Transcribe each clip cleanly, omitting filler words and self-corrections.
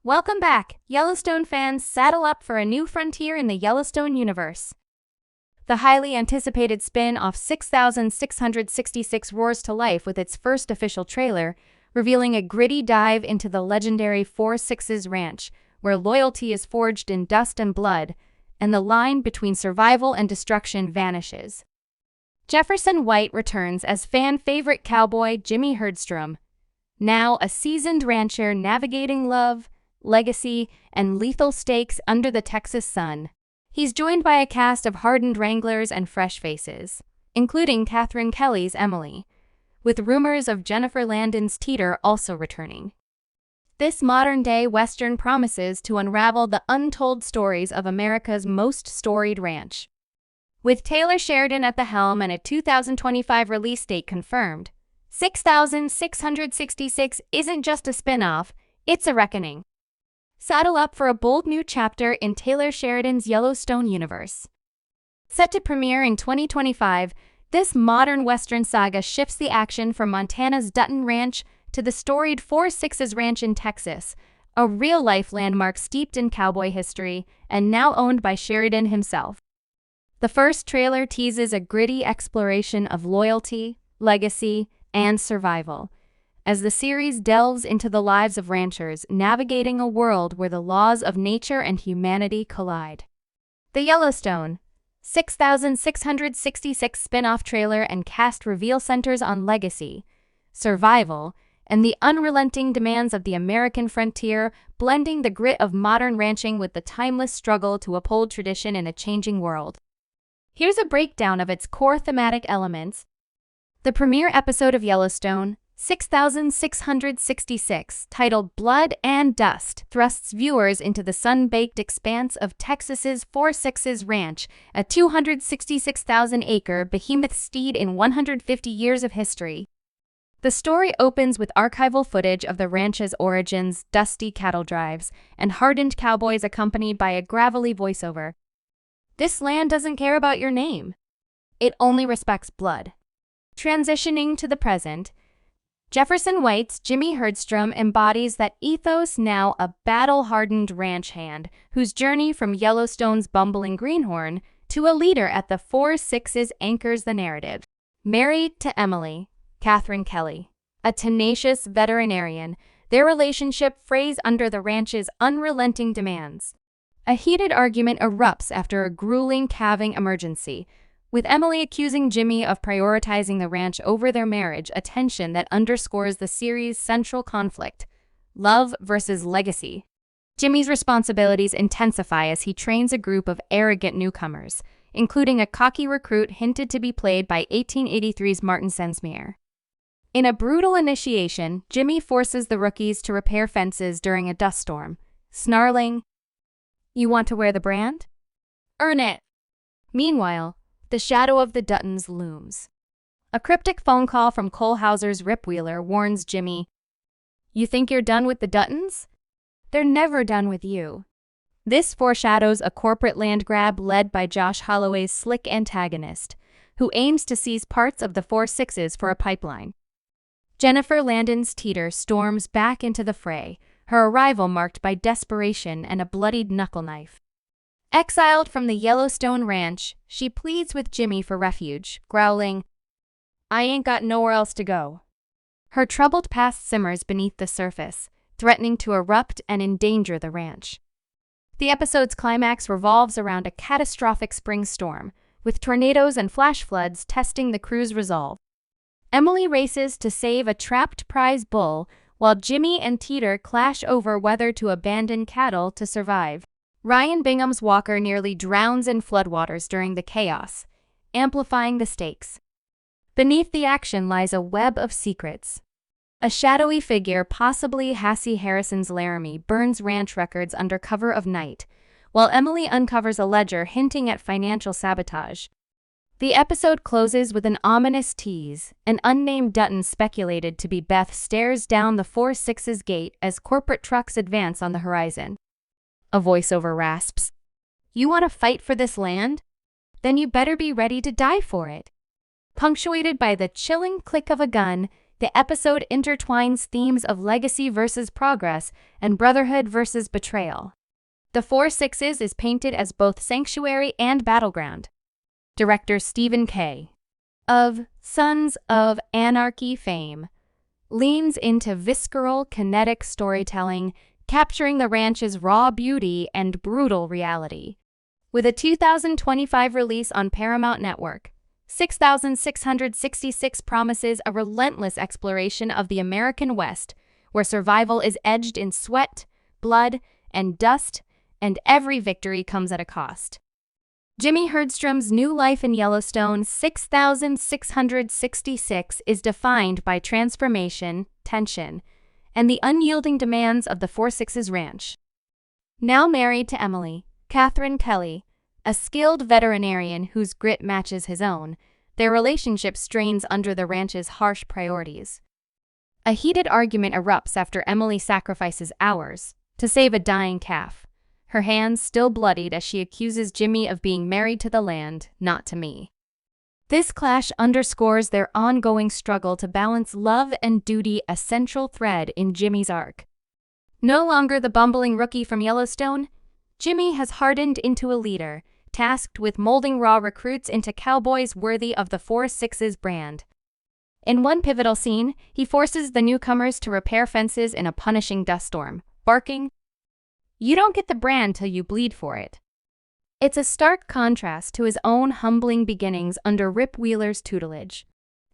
Welcome back, Yellowstone fans. Saddle up for a new frontier in the Yellowstone universe. The highly anticipated spin-off 6666 roars to life with its first official trailer, revealing a gritty dive into the legendary 4-6's ranch, where loyalty is forged in dust and blood, and the line between survival and destruction vanishes. Jefferson White returns as fan-favorite cowboy Jimmy Herdstrom, now a seasoned rancher navigating love, legacy, and lethal stakes under the Texas sun. He's joined by a cast of hardened wranglers and fresh faces, including Catherine Kelly's Emily, with rumors of Jennifer Landon's Teeter also returning. This modern-day Western promises to unravel the untold stories of America's most storied ranch. With Taylor Sheridan at the helm and a 2025 release date confirmed, 6666 isn't just a spin-off, it's a reckoning. Saddle up for a bold new chapter in Taylor Sheridan's Yellowstone universe. Set to premiere in 2025, this modern Western saga shifts the action from Montana's Dutton Ranch to the storied 4-6's Ranch in Texas, a real-life landmark steeped in cowboy history and now owned by Sheridan himself. The first trailer teases a gritty exploration of loyalty, legacy, and survival, as the series delves into the lives of ranchers navigating a world where the laws of nature and humanity collide. The Yellowstone 6666 spin-off trailer and cast reveal centers on legacy, survival, and the unrelenting demands of the American frontier, blending the grit of modern ranching with the timeless struggle to uphold tradition in a changing world. Here's a breakdown of its core thematic elements. The premiere episode of Yellowstone 6666, titled Blood and Dust, thrusts viewers into the sun-baked expanse of Texas's 4-6's Ranch, a 266,000-acre behemoth steeped in 150 years of history. The story opens with archival footage of the ranch's origins, dusty cattle drives, and hardened cowboys accompanied by a gravelly voiceover. This land doesn't care about your name. It only respects blood. Transitioning to the present, Jefferson White's Jimmy Herdstrom embodies that ethos, now a battle-hardened ranch hand whose journey from Yellowstone's bumbling greenhorn to a leader at the 4-6's anchors the narrative. Married to Emily, Catherine Kelly, a tenacious veterinarian, their relationship frays under the ranch's unrelenting demands. A heated argument erupts after a grueling calving emergency, with Emily accusing Jimmy of prioritizing the ranch over their marriage, a tension that underscores the series' central conflict: love versus legacy. Jimmy's responsibilities intensify as he trains a group of arrogant newcomers, including a cocky recruit hinted to be played by 1883's Martin Sensmier. In a brutal initiation, Jimmy forces the rookies to repair fences during a dust storm, snarling, "You want to wear the brand? Earn it!" Meanwhile, the shadow of the Duttons looms. A cryptic phone call from Cole Hauser's Rip Wheeler warns Jimmy, "You think you're done with the Duttons? They're never done with you." This foreshadows a corporate land grab led by Josh Holloway's slick antagonist, who aims to seize parts of the 4-6's for a pipeline. Jennifer Landon's Teeter storms back into the fray, her arrival marked by desperation and a bloodied knuckle knife. Exiled from the Yellowstone Ranch, she pleads with Jimmy for refuge, growling, "I ain't got nowhere else to go." Her troubled past simmers beneath the surface, threatening to erupt and endanger the ranch. The episode's climax revolves around a catastrophic spring storm, with tornadoes and flash floods testing the crew's resolve. Emily races to save a trapped prize bull, while Jimmy and Teeter clash over whether to abandon cattle to survive. Ryan Bingham's Walker nearly drowns in floodwaters during the chaos, amplifying the stakes. Beneath the action lies a web of secrets. A shadowy figure, possibly Hassie Harrison's Laramie, burns ranch records under cover of night, while Emily uncovers a ledger hinting at financial sabotage. The episode closes with an ominous tease. An unnamed Dutton, speculated to be Beth, stares down the 4-6's gate as corporate trucks advance on the horizon. A voiceover rasps, "You want to fight for this land? Then you better be ready to die for it." Punctuated by the chilling click of a gun, The episode intertwines themes of legacy versus progress and brotherhood versus betrayal. The Four Sixes is painted as both sanctuary and battleground. Director Stephen K. of Sons of Anarchy fame leans into visceral, kinetic storytelling, capturing the ranch's raw beauty and brutal reality. With a 2025 release on Paramount Network, 6666 promises a relentless exploration of the American West, where survival is edged in sweat, blood, and dust, and every victory comes at a cost. Jimmy Herdstrom's new life in Yellowstone 6666 is defined by transformation, tension, and the unyielding demands of the Four Sixes Ranch. Now married to Emily, Catherine Kelly, a skilled veterinarian whose grit matches his own, their relationship strains under the ranch's harsh priorities. A heated argument erupts after Emily sacrifices hours to save a dying calf, her hands still bloodied as she accuses Jimmy of being married to the land, not to me. This clash underscores their ongoing struggle to balance love and duty, a central thread in Jimmy's arc. No longer the bumbling rookie from Yellowstone, Jimmy has hardened into a leader, tasked with molding raw recruits into cowboys worthy of the Four Sixes brand. In one pivotal scene, he forces the newcomers to repair fences in a punishing dust storm, barking, "You don't get the brand till you bleed for it." It's a stark contrast to his own humbling beginnings under Rip Wheeler's tutelage.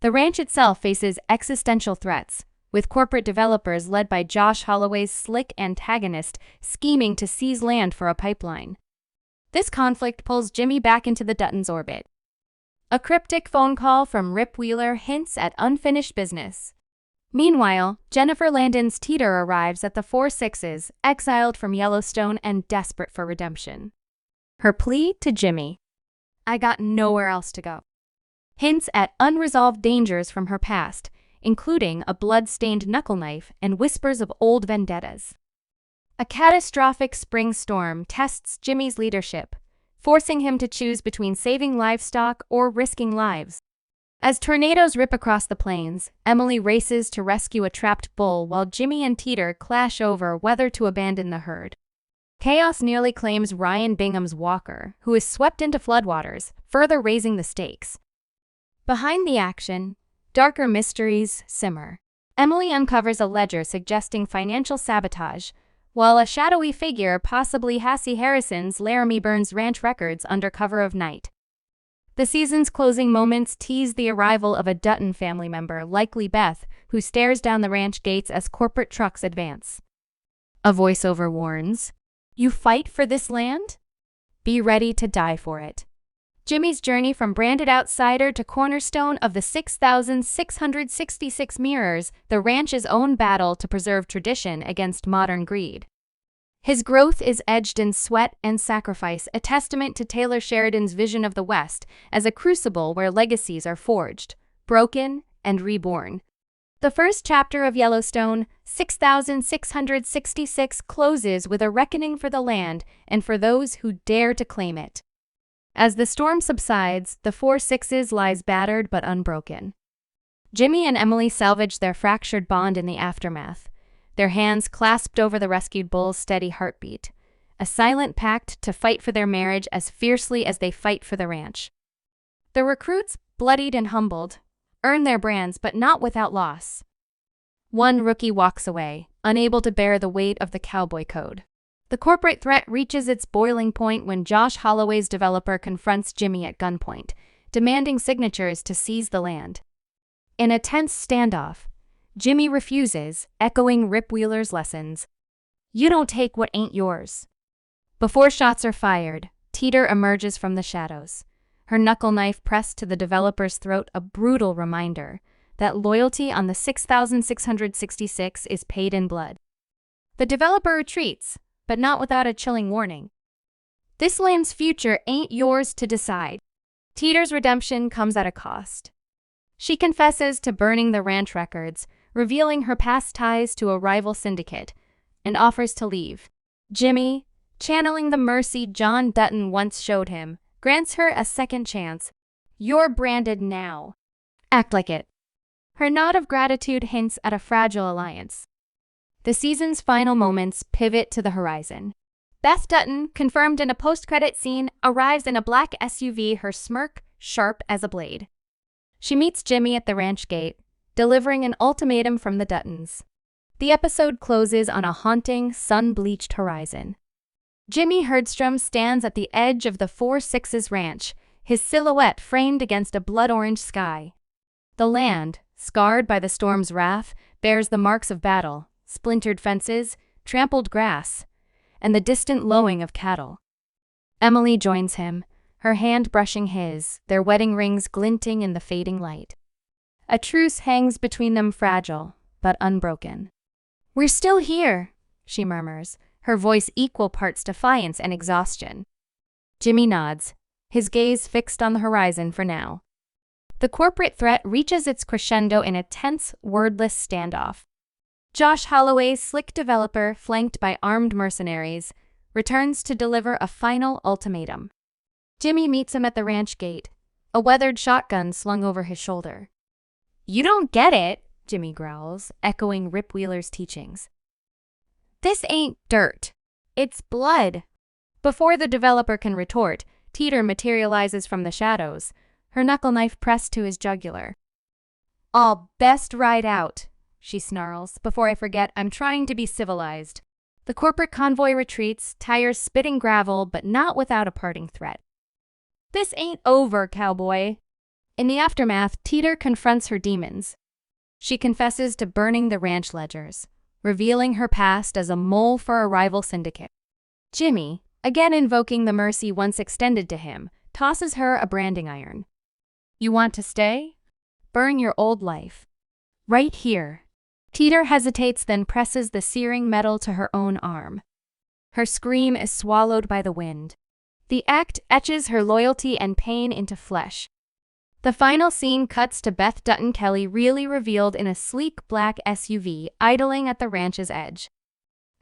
The ranch itself faces existential threats, with corporate developers led by Josh Holloway's slick antagonist scheming to seize land for a pipeline. This conflict pulls Jimmy back into the Duttons' orbit. A cryptic phone call from Rip Wheeler hints at unfinished business. Meanwhile, Jennifer Landon's Teeter arrives at the Four Sixes, exiled from Yellowstone and desperate for redemption. Her plea to Jimmy, "I got nowhere else to go," hints at unresolved dangers from her past, including a blood-stained knuckle knife and whispers of old vendettas. A catastrophic spring storm tests Jimmy's leadership, forcing him to choose between saving livestock or risking lives. As tornadoes rip across the plains, Emily races to rescue a trapped bull while Jimmy and Teeter clash over whether to abandon the herd. Chaos nearly claims Ryan Bingham's Walker, who is swept into floodwaters, further raising the stakes. Behind the action, darker mysteries simmer. Emily uncovers a ledger suggesting financial sabotage, while a shadowy figure, possibly Hassie Harrison's Laramie, burns ranch records under cover of night. The season's closing moments tease the arrival of a Dutton family member, likely Beth, who stares down the ranch gates as corporate trucks advance. A voiceover warns, "You fight for this land? Be ready to die for it." Jimmy's journey from branded outsider to cornerstone of the 6,666 mirrors the ranch's own battle to preserve tradition against modern greed. His growth is edged in sweat and sacrifice, a testament to Taylor Sheridan's vision of the West as a crucible where legacies are forged, broken, and reborn. The first chapter of Yellowstone, 6,666, closes with a reckoning for the land and for those who dare to claim it. As the storm subsides, the Four Sixes lies battered but unbroken. Jimmy and Emily salvage their fractured bond in the aftermath, their hands clasped over the rescued bull's steady heartbeat, a silent pact to fight for their marriage as fiercely as they fight for the ranch. The recruits, bloodied and humbled, earn their brands but not without loss. One rookie walks away, unable to bear the weight of the cowboy code. The corporate threat reaches its boiling point when Josh Holloway's developer confronts Jimmy at gunpoint, demanding signatures to seize the land. In a tense standoff, Jimmy refuses, echoing Rip Wheeler's lessons. "You don't take what ain't yours." Before shots are fired, Teeter emerges from the shadows, her knuckle knife pressed to the developer's throat, a brutal reminder that loyalty on the 6,666 is paid in blood. The developer retreats, but not without a chilling warning. "This land's future ain't yours to decide." Teeter's redemption comes at a cost. She confesses to burning the ranch records, revealing her past ties to a rival syndicate, and offers to leave. Jimmy, channeling the mercy John Dutton once showed him, grants her a second chance. "You're branded now. Act like it." Her nod of gratitude hints at a fragile alliance. The season's final moments pivot to the horizon. Beth Dutton, confirmed in a post-credit scene, arrives in a black SUV, her smirk sharp as a blade. She meets Jimmy at the ranch gate, delivering an ultimatum from the Duttons. The episode closes on a haunting, sun-bleached horizon. Jimmy Herdstrom stands at the edge of the 4-6's ranch, his silhouette framed against a blood-orange sky. The land, scarred by the storm's wrath, bears the marks of battle, splintered fences, trampled grass, and the distant lowing of cattle. Emily joins him, her hand brushing his, their wedding rings glinting in the fading light. A truce hangs between them, fragile, but unbroken. "We're still here," she murmurs, her voice equal parts defiance and exhaustion. Jimmy nods, his gaze fixed on the horizon for now. The corporate threat reaches its crescendo in a tense, wordless standoff. Josh Holloway's slick developer, flanked by armed mercenaries, returns to deliver a final ultimatum. Jimmy meets him at the ranch gate, a weathered shotgun slung over his shoulder. "You don't get it," Jimmy growls, echoing Rip Wheeler's teachings. "This ain't dirt. It's blood." Before the developer can retort, Teeter materializes from the shadows, her knuckle knife pressed to his jugular. "I'll best ride out," she snarls. "Before I forget, I'm trying to be civilized." The corporate convoy retreats, tires spitting gravel, but not without a parting threat. "This ain't over, cowboy." In the aftermath, Teeter confronts her demons. She confesses to burning the ranch ledgers, revealing her past as a mole for a rival syndicate. Jimmy, again invoking the mercy once extended to him, tosses her a branding iron. "You want to stay? Burn your old life. Right here." Teeter hesitates, then presses the searing metal to her own arm. Her scream is swallowed by the wind. The act etches her loyalty and pain into flesh. The final scene cuts to Beth Dutton Kelly, really revealed in a sleek black SUV idling at the ranch's edge.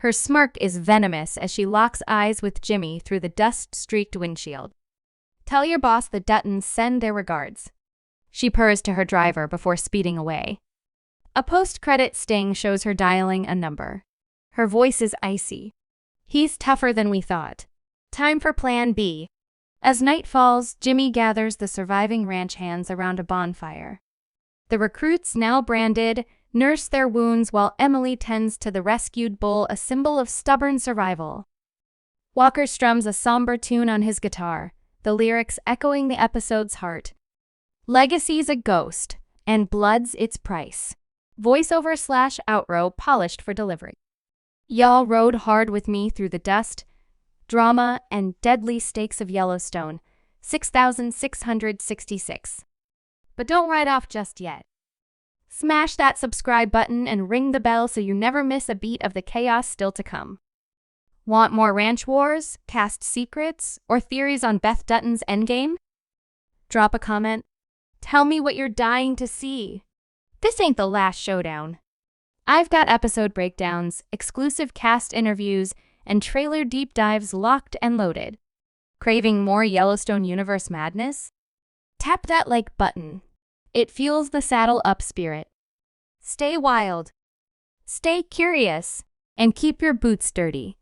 Her smirk is venomous as she locks eyes with Jimmy through the dust-streaked windshield. "Tell your boss the Duttons send their regards," she purrs to her driver before speeding away. A post-credit sting shows her dialing a number. Her voice is icy. "He's tougher than we thought. Time for Plan B." As night falls, Jimmy gathers the surviving ranch hands around a bonfire. The recruits, now branded, nurse their wounds while Emily tends to the rescued bull, a symbol of stubborn survival. Walker strums a somber tune on his guitar, the lyrics echoing the episode's heart. "Legacy's a ghost, and blood's its price." Voiceover/outro polished for delivery. Y'all rode hard with me through the dust, drama, and deadly stakes of Yellowstone, 6,666. But don't ride off just yet. Smash that subscribe button and ring the bell so you never miss a beat of the chaos still to come. Want more ranch wars, cast secrets, or theories on Beth Dutton's endgame? Drop a comment. Tell me what you're dying to see. This ain't the last showdown. I've got episode breakdowns, exclusive cast interviews, and trailer deep dives locked and loaded. Craving more Yellowstone universe madness? Tap that like button. It fuels the saddle up spirit. Stay wild, stay curious, and keep your boots dirty.